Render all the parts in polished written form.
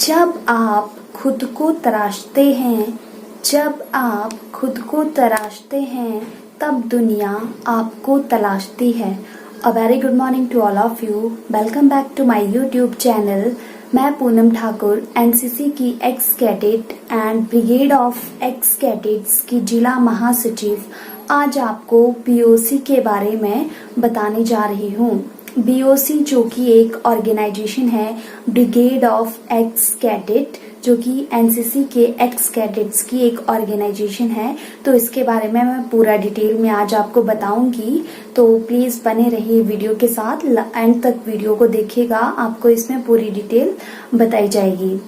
जब आप खुद को तराशते हैं, जब आप खुद को तराशते हैं, तब दुनिया आपको तलाशती है। A very good morning to all of you. Welcome back to my YouTube channel. मैं पूनम ठाकुर एनसीसी की ex cadet and brigade of ex cadets की जिला महासचिव आज आपको बीओसी के बारे में बताने जा रही हूँ। बीओसी जो कि एक ऑर्गेनाइजेशन है, ब्रिगेड ऑफ एक्स कैडेट, जो कि एनसीसी के एक्स कैडेट्स की एक ऑर्गेनाइजेशन है। तो इसके बारे में मैं पूरा डिटेल में आज आपको बताऊंगी, तो प्लीज बने रहिए वीडियो के साथ, एंड तक वीडियो को देखिएगा, आपको इसमें पूरी डिटेल बताई जाएगी।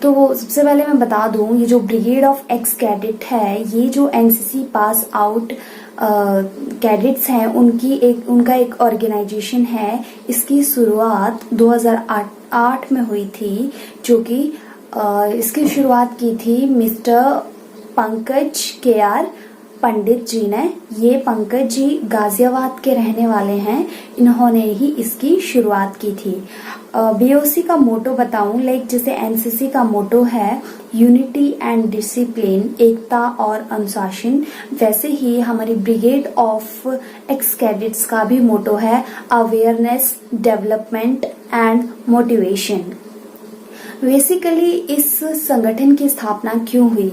तो सबसे पहले मैं बता दूं, ये जो ब्रिगेड ऑफ एक्स कैडेट है, ये जो एनसीसी पास आउट कैडेट्स हैं उनका एक ऑर्गेनाइजेशन है। इसकी शुरुआत 2008 में हुई थी, जो कि इसकी शुरुआत की थी मिस्टर पंकज केआर पंडित जी ने। ये पंकज जी गाजियाबाद के रहने वाले हैं, इन्होंने ही इसकी शुरुआत की थी। बीओसी का मोटो बताऊं, जैसे एनसीसी का मोटो है यूनिटी एंड डिसिप्लिन, एकता और अनुशासन, वैसे ही हमारी ब्रिगेड ऑफ एक्स कैडेट्स का भी मोटो है awareness, development and motivation. Basically इस संगठन की स्थापना क्यों हुई?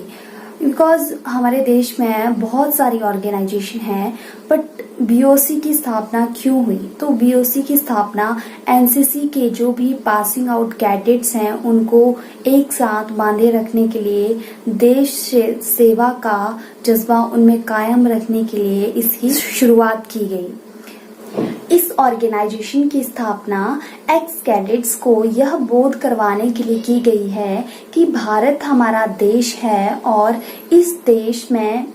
बिकॉज हमारे देश में बहुत सारी ऑर्गेनाइजेशन है, बट बीओसी की स्थापना क्यों हुई? तो बीओसी की स्थापना एनसीसी के जो भी पासिंग आउट कैडेट्स हैं उनको एक साथ बांधे रखने के लिए, देश सेवा का जज्बा उनमें कायम रखने के लिए इसकी शुरुआत की गई। इस ऑर्गेनाइजेशन की स्थापना एक्स कैडेट्स को यह बोध करवाने के लिए की गई है कि भारत हमारा देश है और इस देश में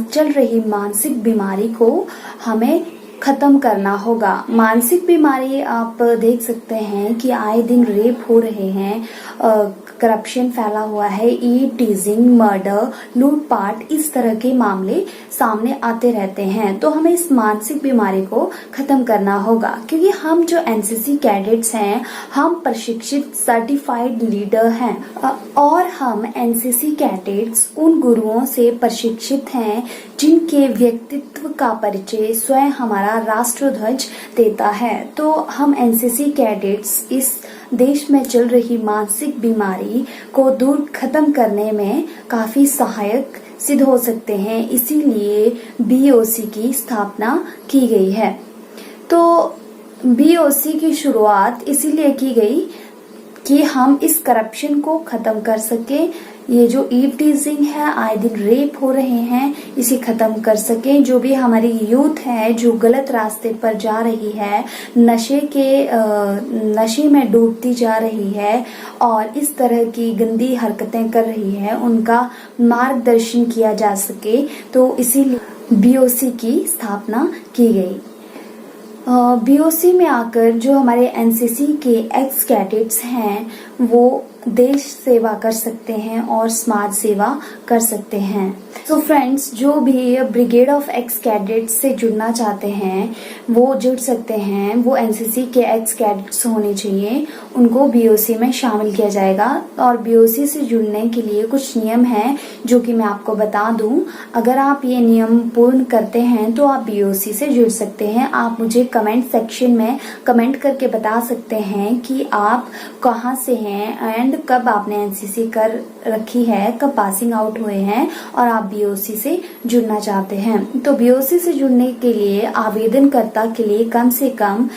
चल रही मानसिक बीमारी को हमें खत्म करना होगा। मानसिक बीमारी आप देख सकते हैं कि आए दिन रेप हो रहे हैं, करप्शन फैला हुआ है, टीजिंग, मर्डर, लूटपाट, इस तरह के मामले सामने आते रहते हैं। तो हमें इस मानसिक बीमारी को खत्म करना होगा, क्योंकि हम जो एनसीसी कैडेट्स हैं, हम प्रशिक्षित सर्टिफाइड लीडर हैं और हम एनसीसी कैडेट्स उन गुरुओं से प्रशिक्षित हैं जिनके व्यक्तित्व का परिचय स्वयं हमारा राष्ट्रध्वज देता है। तो हम एनसीसी कैडेट्स इस देश में चल रही मानसिक बीमारी को दूर खत्म करने में काफी सहायक सिद्ध हो सकते हैं, इसीलिए बीओसी की स्थापना की गई है। तो बीओसी की शुरुआत इसीलिए की गई कि हम इस करप्शन को खत्म कर सके। ये जो ईव टीजिंग है, आए दिन रेप हो रहे हैं, इसे खत्म कर सके। जो भी हमारी यूथ है जो गलत रास्ते पर जा रही है, नशे में डूबती जा रही है और इस तरह की गंदी हरकतें कर रही है, उनका मार्गदर्शन किया जा सके, तो इसीलिए बीओसी की स्थापना की गई। बीओसी में आकर जो हमारे एनसीसी के एक्स कैडेट्स हैं वो देश सेवा कर सकते हैं और समाज सेवा कर सकते हैं। तो फ्रेंड्स, जो भी ब्रिगेड ऑफ एक्स कैडेट्स से जुड़ना चाहते हैं वो जुड़ सकते हैं। वो एनसीसी के एक्स कैडेट्स होने चाहिए, उनको बीओसी में शामिल किया जाएगा। और बीओसी से जुड़ने के लिए कुछ नियम हैं जो कि मैं आपको बता दूं। अगर आप ये नियम पूर्ण करते हैं तो आप बीओसी से जुड़ सकते हैं। आप मुझे कमेंट सेक्शन में कमेंट करके बता सकते हैं कि आप कहाँ से हैं एंड कब आपने एनसीसी कर रखी है, कब पासिंग आउट हुए हैं और आप बीओसी से जुड़ना चाहते हैं। तो बीओसी से जुड़ने के लिए आवेदनकर्ता के लिए कम से कम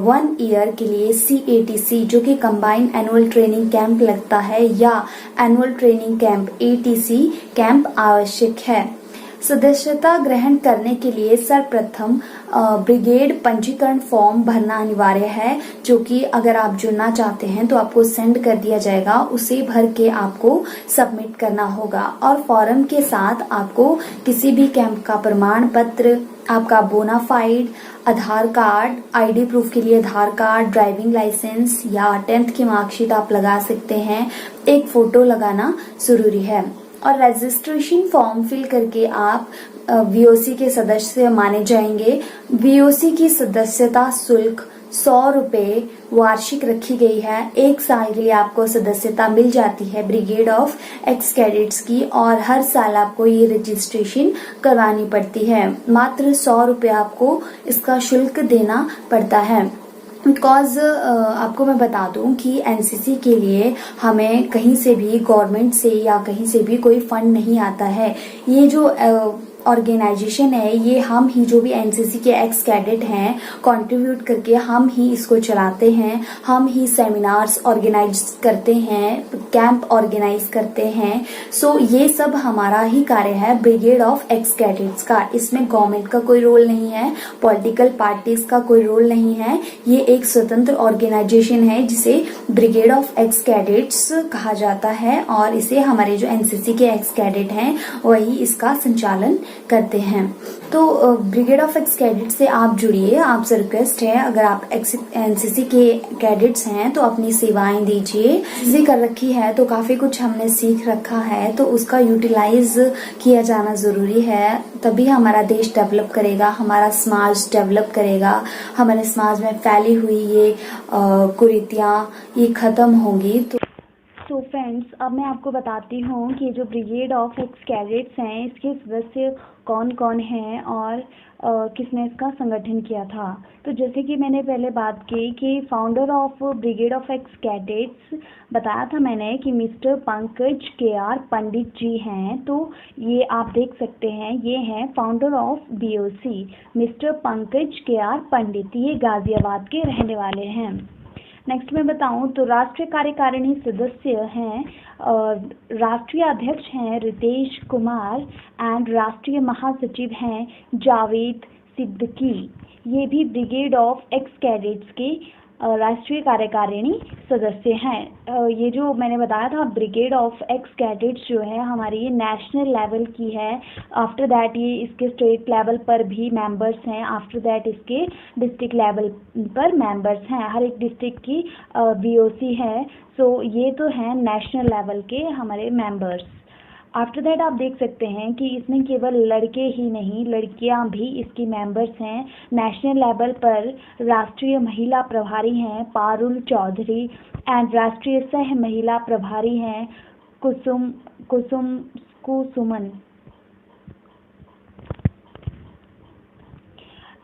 1 ईयर के लिए CATC, जो कि कंबाइंड एनुअल ट्रेनिंग कैंप लगता है, या annual training camp ATC camp आवश्यक है। सदस्यता ग्रहण करने के लिए सर्वप्रथम ब्रिगेड पंजीकरण फॉर्म भरना अनिवार्य है, जो कि अगर आप जुड़ना चाहते हैं तो आपको सेंड कर दिया जाएगा। उसे भर के आपको सबमिट करना होगा और फॉर्म के साथ आपको किसी भी कैंप का प्रमाण पत्र, आपका बोनाफाइड, आधार कार्ड, आईडी प्रूफ के लिए आधार कार्ड, ड्राइविंग लाइसेंस या 10th की मार्कशीट आप लगा सकते हैं। एक फोटो लगाना जरूरी है और रजिस्ट्रेशन फॉर्म फिल करके आप बीओसी के सदस्य माने जाएंगे। बीओसी की सदस्यता शुल्क 100 रुपये वार्षिक रखी गई है। 1 साल के लिए आपको सदस्यता मिल जाती है ब्रिगेड ऑफ एक्स कैडेट्स की, और हर साल आपको ये रजिस्ट्रेशन करवानी पड़ती है। मात्र 100 रुपये आपको इसका शुल्क देना पड़ता है। बिकॉज आपको मैं बता दूं कि एनसीसी के लिए हमें कहीं से भी गवर्नमेंट से या कहीं से भी कोई फंड नहीं आता है। ये जो ऑर्गेनाइजेशन है, ये हम ही जो भी एनसीसी के एक्स कैडेट हैं कंट्रीब्यूट करके हम ही इसको चलाते हैं। हम ही सेमिनार्स ऑर्गेनाइज करते हैं, कैंप ऑर्गेनाइज करते हैं। सो ये सब हमारा ही कार्य है ब्रिगेड ऑफ एक्स कैडेट्स का। इसमें गवर्नमेंट का कोई रोल नहीं है, पॉलिटिकल पार्टीज का कोई रोल नहीं है। ये एक स्वतंत्र ऑर्गेनाइजेशन है जिसे ब्रिगेड ऑफ एक्स कैडेट्स कहा जाता है, और इसे हमारे जो एनसीसी के एक्स कैडेट हैं वही इसका संचालन करते हैं। तो ब्रिगेड ऑफ एक्स कैडेट से आप जुड़िए, आपसे रिक्वेस्ट है अगर आप एनसीसी के कैडेट्स हैं तो अपनी सेवाएं दीजिए। एनसीसी कर रखी है तो काफी कुछ हमने सीख रखा है, तो उसका यूटिलाइज किया जाना जरूरी है। तभी हमारा देश डेवलप करेगा, हमारा समाज डेवलप करेगा, हमारे समाज में फैली हुई ये कुरीतियां ये खत्म होंगी। तो फ्रेंड्स, अब मैं आपको बताती हूँ कि जो ब्रिगेड ऑफ एक्स कैडेट्स हैं इसके सदस्य कौन कौन हैं और किसने इसका संगठन किया था। तो जैसे कि मैंने पहले बात की कि founder of brigade of ex cadets बताया था मैंने कि मिस्टर पंकज के.आर. पंडित जी हैं। तो ये आप देख सकते हैं, ये हैं founder of BOC mister Pankaj K R. Pandit. ये गाजियाबाद के रहने वाले हैं। नेक्स्ट मैं बताऊं तो राष्ट्रीय कार्यकारिणी सदस्य हैं, राष्ट्रीय अध्यक्ष हैं रितेश कुमार एंड राष्ट्रीय महासचिव हैं जावेद सिद्दीकी। ये भी ब्रिगेड ऑफ एक्स कैडेट्स के राष्ट्रीय कार्यकारिणी सदस्य हैं। ये जो मैंने बताया था ब्रिगेड ऑफ एक्स कैडेट्स जो है हमारी ये नेशनल लेवल की है। आफ्टर दैट ये इसके स्टेट लेवल पर भी मेंबर्स हैं, आफ्टर दैट इसके डिस्ट्रिक्ट लेवल पर मेंबर्स हैं। हर एक डिस्ट्रिक्ट की बीओसी है। सो ये तो हैं नेशनल लेवल के हमारे मेंबर्स। आफ्टर दैट आप देख सकते हैं कि इसमें केवल लड़के ही नहीं लड़कियां भी इसकी मेंबर्स हैं। नेशनल लेवल पर राष्ट्रीय महिला प्रभारी हैं पारुल चौधरी एंड राष्ट्रीय सह महिला प्रभारी हैं कुसुमन।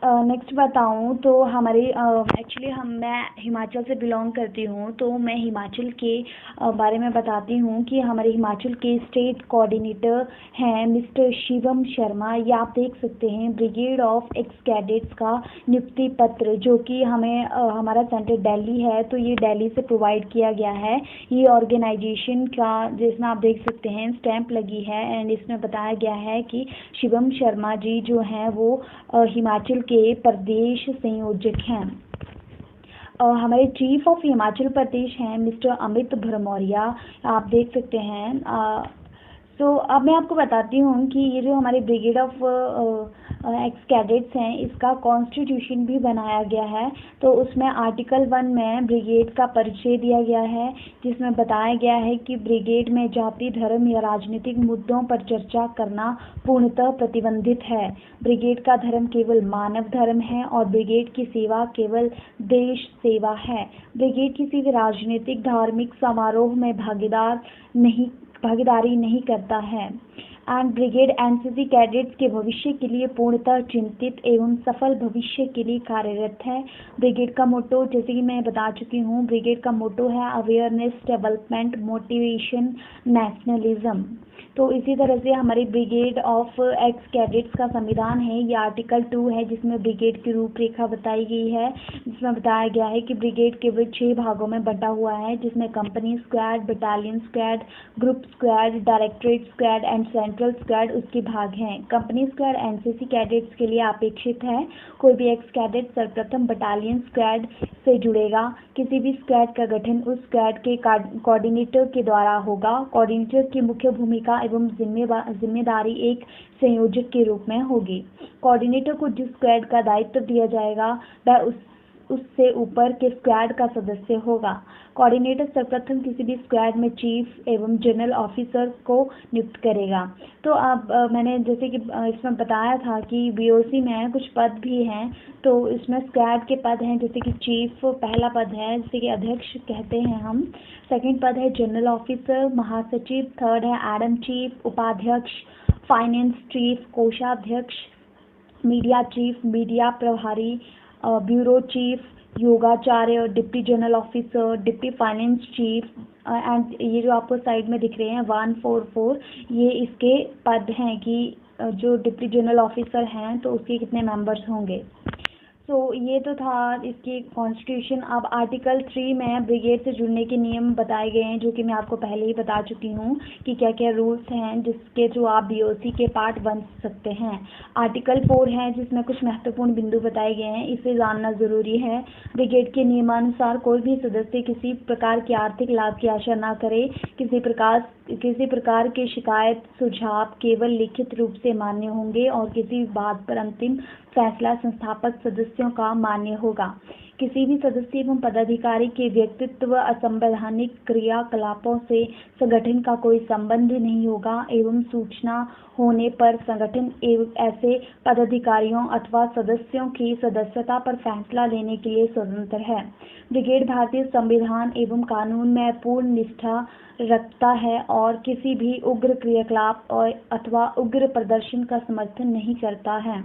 नेक्स्ट बताऊं तो हमारे एक्चुअली मैं हिमाचल से बिलोंग करती हूं, तो मैं हिमाचल के बारे में बताती हूं कि हमारे हिमाचल के स्टेट कोऑर्डिनेटर हैं मिस्टर शिवम शर्मा। ये आप देख सकते हैं ब्रिगेड ऑफ एक्स कैडेट्स का नियुक्ति पत्र, जो कि हमें हमारा सेंटर दिल्ली है तो ये दिल्ली से प्रोवाइड किया गया है। ये ऑर्गेनाइजेशन का जिसमें आप देख सकते हैं स्टैंप लगी है एंड इसमें बताया गया है कि शिवम शर्मा जी जो हैं वो हिमाचल के प्रदेश संयोजक हैं। हमारे चीफ ऑफ हिमाचल प्रदेश हैं मिस्टर अमित भरमौरिया, आप देख सकते हैं। तो अब मैं आपको बताती हूँ कि ये जो हमारे ब्रिगेड ऑफ एक्स कैडेट्स हैं इसका कॉन्स्टिट्यूशन भी बनाया गया है। तो उसमें आर्टिकल 1 में ब्रिगेड का परिचय दिया गया है, जिसमें बताया गया है कि ब्रिगेड में जाति धर्म या राजनीतिक मुद्दों पर चर्चा करना पूर्णतः प्रतिबंधित है। ब्रिगेड का धर्म केवल मानव धर्म है और ब्रिगेड की सेवा केवल देश सेवा है। ब्रिगेड किसी भी राजनीतिक धार्मिक समारोह में भागीदारी नहीं करता है। एंड ब्रिगेड एनसीसी कैडेट्स के भविष्य के लिए पूर्णतः चिंतित एवं सफल भविष्य के लिए कार्यरत है। ब्रिगेड का मोटो जैसे कि मैं बता चुकी हूँ, ब्रिगेड का मोटो है अवेयरनेस डेवलपमेंट मोटिवेशन नेशनलिज्म। तो इसी तरह से हमारी ब्रिगेड ऑफ एक्स कैडेट्स का संविधान है, ये आर्टिकल 2 है जिसमें ब्रिगेड की रूपरेखा बताई गई है, जिसमें बताया गया है कि ब्रिगेड केवल 6 भागों में बटा हुआ है, जिसमें company squad, battalion squad, group squad, directorate squad and central squad उसके भाग हैं। कंपनी स्क्वाड एनसीसी कैडेट्स के लिए अपेक्षित है। कोई भी एक्स कैडेट सर्वप्रथम बटालियन स्क्वाड से जुड़ेगा। किसी भी स्क्वाड का गठन उस स्क्वाड के कोऑर्डिनेटर के द्वारा होगा। कोऑर्डिनेटर की मुख्य भूमिका एवं जिम्मेदारी एक संयोजक के रूप में होगी। कोऑर्डिनेटर को जिस स्क्वाड का दायित्व दिया जाएगा वह उससे ऊपर के स्क्वाड का सदस्य होगा। कोऑर्डिनेटर सर्वप्रथम किसी भी स्क्वाड में चीफ एवं जनरल ऑफिसर को नियुक्त करेगा। तो अब मैंने जैसे कि इसमें बताया था कि बीओसी में कुछ पद भी हैं, तो इसमें स्क्वाड के पद हैं जैसे कि चीफ पहला पद है, जैसे कि अध्यक्ष कहते हैं हम। सेकंड पद है जनरल ऑफिसर, महासचिव। थर्ड है एडम चीफ, उपाध्यक्ष। फाइनेंस चीफ, कोषाध्यक्ष। मीडिया चीफ, मीडिया प्रभारी। ब्यूरो चीफ, योगाचार्य और deputy general officer, deputy finance chief. And ये जो आपको साइड में दिख रहे हैं 144, ये इसके पद हैं कि जो डिप्टी जनरल ऑफिसर हैं तो उसके कितने मेंबर्स होंगे। तो ये तो था इसकी कॉन्स्टिट्यूशन। अब आर्टिकल 3 में ब्रिगेड से जुड़ने के नियम बताए गए हैं, जो कि मैं आपको पहले ही बता चुकी हूँ कि क्या क्या रूल्स हैं जिसके थ्रू आप बीओसी के पार्ट बन सकते हैं। आर्टिकल 4 है जिसमें कुछ महत्वपूर्ण बिंदु बताए गए हैं, इसे जानना ज़रूरी है। ब्रिगेड के नियमानुसार कोई भी सदस्य किसी प्रकार की आर्थिक लाभ की आशा न करे। किसी प्रकार के शिकायत सुझाव केवल लिखित रूप से मान्य होंगे और किसी बात पर अंतिम फैसला संस्थापक सदस्यों का मान्य होगा। किसी भी सदस्य एवं पदाधिकारी के व्यक्तित्व असंवैधानिक क्रियाकलापों से संगठन का कोई संबंध नहीं होगा एवं सूचना होने पर संगठन एवं ऐसे पदाधिकारियों अथवा सदस्यों की सदस्यता पर फैसला लेने के लिए स्वतंत्र है। ब्रिगेड भारतीय संविधान एवं कानून में पूर्ण निष्ठा रखता है और किसी भी उग्र क्रियाकलाप अथवा उग्र प्रदर्शन का समर्थन नहीं करता है।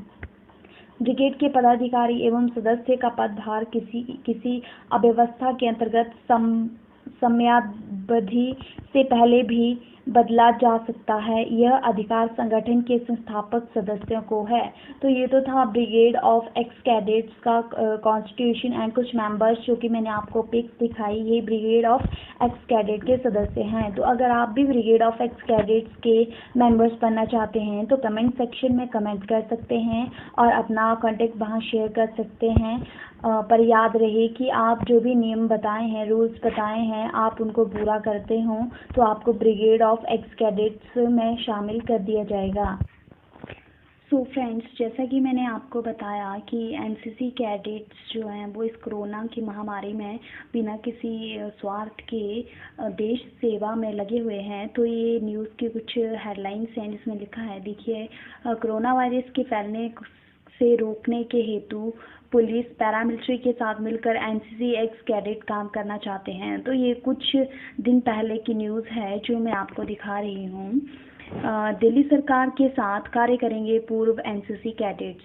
ब्रिगेड के पदाधिकारी एवं सदस्य का पदभार किसी अव्यवस्था के अंतर्गत समयावधि से पहले भी बदला जा सकता है। यह अधिकार संगठन के संस्थापक सदस्यों को है। तो ये तो था ब्रिगेड ऑफ एक्स कैडेट्स का कॉन्स्टिट्यूशन एंड कुछ मेंबर्स जो कि मैंने आपको पिक्स दिखाई, ये ब्रिगेड ऑफ एक्स कैडेट के सदस्य हैं। तो अगर आप भी ब्रिगेड ऑफ एक्स कैडेट्स के मेंबर्स बनना चाहते हैं तो कमेंट सेक्शन में कमेंट कर सकते हैं और अपना कॉन्टेक्ट वहाँ शेयर कर सकते हैं। पर याद रहे कि आप जो भी नियम बताए हैं, रूल्स बताए हैं, आप उनको पूरा करते हों तो आपको ब्रिगेड ऑफ एक्स कैडेट्स में शामिल कर दिया जाएगा। सो फ्रेंड्स, जैसा कि मैंने आपको बताया कि एनसीसी कैडेट्स जो हैं वो इस कोरोना की महामारी में बिना किसी स्वार्थ के देश सेवा में लगे हुए हैं। तो ये न्यूज़ की कुछ हेडलाइंस हैं जिसमें लिखा है, देखिए, कोरोना वायरस के फैलने से रोकने के हेतु पुलिस पैरामिलिट्री के साथ मिलकर एनसीसी एक्स कैडेट काम करना चाहते हैं। तो ये कुछ दिन पहले की न्यूज़ है जो मैं आपको दिखा रही हूँ। दिल्ली सरकार के साथ कार्य करेंगे पूर्व एनसीसी कैडेट्स।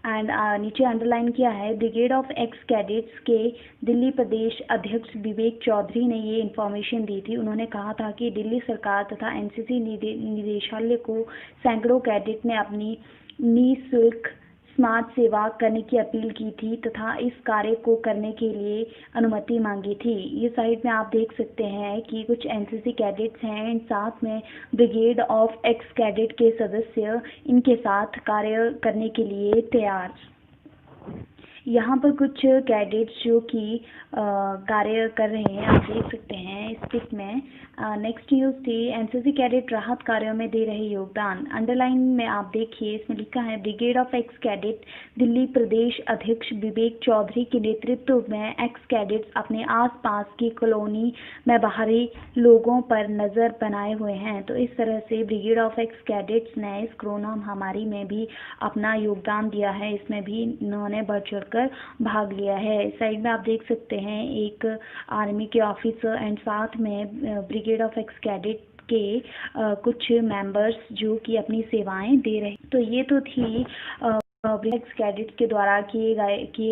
एंड नीचे अंडरलाइन किया है, ब्रिगेड ऑफ एक्स कैडेट्स के दिल्ली प्रदेश अध्यक्ष विवेक चौधरी ने ये इन्फॉर्मेशन दी थी। उन्होंने कहा था कि दिल्ली सरकार तथा एनसीसी निदेशालय को सैकड़ों कैडेट ने अपनी निःशुल्क समाज सेवा करने की अपील की थी तथा इस कार्य को करने के लिए अनुमति मांगी थी। ये साइड में आप देख सकते हैं कि कुछ एनसीसी कैडेट्स हैं, साथ में ब्रिगेड ऑफ एक्स कैडेट के सदस्य इनके साथ कार्य करने के लिए तैयार। यहाँ पर कुछ कैडेट्स जो कि कार्य कर रहे हैं, आप देख सकते हैं इस पिक में। नेक्स्ट न्यूज़ थी, एनसीसी कैडेट राहत कार्यों में दे रहे योगदान। अंडरलाइन में आप देखिए, इसमें लिखा है, brigade of ex cadet Delhi प्रदेश अध्यक्ष विवेक चौधरी के नेतृत्व में एक्स कैडेट्स अपने आसपास की कॉलोनी में बाहरी लोगों पर नज़र बनाए हुए हैं। तो इस तरह से ब्रिगेड ऑफ एक्स कैडेट्स ने इस कोरोना महामारी में भी अपना योगदान दिया है, इसमें भी इन्होंने बढ़ चढ़कर भाग लिया है। साइड में आप देख सकते हैं एक आर्मी के ऑफिसर एंड साथ में ब्रिगेड ऑफ एक्स कैडेट के कुछ मेंबर्स जो कि अपनी सेवाएं दे रहे। तो ये तो थी एक्स कैडेट के द्वारा किए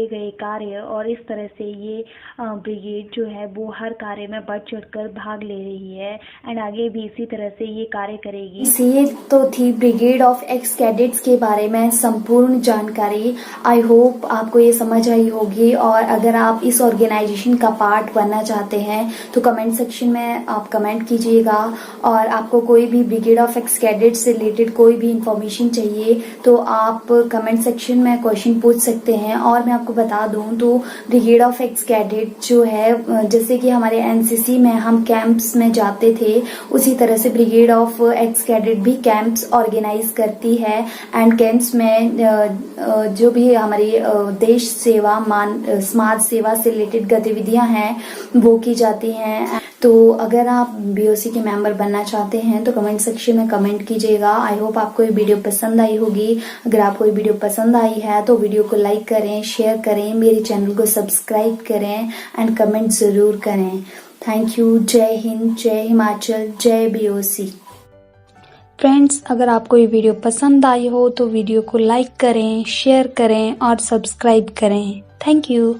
गए कार्य, और इस तरह से ये ब्रिगेड जो है वो हर कार्य में बढ़ चढ़कर भाग ले रही है एंड आगे भी इसी तरह से ये कार्य करेगी। ये तो थी ब्रिगेड ऑफ एक्स कैडेट्स के बारे में संपूर्ण जानकारी। आई होप आपको ये समझ आई होगी, और अगर आप इस ऑर्गेनाइजेशन का पार्ट बनना चाहते हैं तो कमेंट सेक्शन में आप कमेंट कीजिएगा, और आपको कोई भी ब्रिगेड ऑफ एक्स कैडेट्स से रिलेटेड कोई भी इंफॉर्मेशन चाहिए तो आप कमेंट कमेंट सेक्शन में क्वेश्चन पूछ सकते हैं। और मैं आपको बता दूं तो ब्रिगेड ऑफ एक्स कैडेट जो है, जैसे कि हमारे एनसीसी में हम कैंप्स में जाते थे, उसी तरह से ब्रिगेड ऑफ एक्स कैडेट भी कैंप्स ऑर्गेनाइज करती है। एंड कैंप्स में जो भी हमारी देश सेवा समाज सेवा से रिलेटेड गतिविधियां हैं वो की जाती हैं। तो अगर आप बीओसी के मेंबर बनना चाहते हैं तो कमेंट सेक्शन में कमेंट कीजिएगा। आई होप आपको ये वीडियो पसंद आई होगी। अगर आपको ये वीडियो पसंद आई है तो वीडियो को लाइक करें, शेयर करें, मेरे चैनल को सब्सक्राइब करें एंड कमेंट जरूर करें। Thank you. जय हिंद, जय हिमाचल, जय बीओसी। फ्रेंड्स, अगर आपको ये वीडियो पसंद आई हो तो वीडियो को लाइक करें, शेयर करें और सब्सक्राइब करें। Thank you.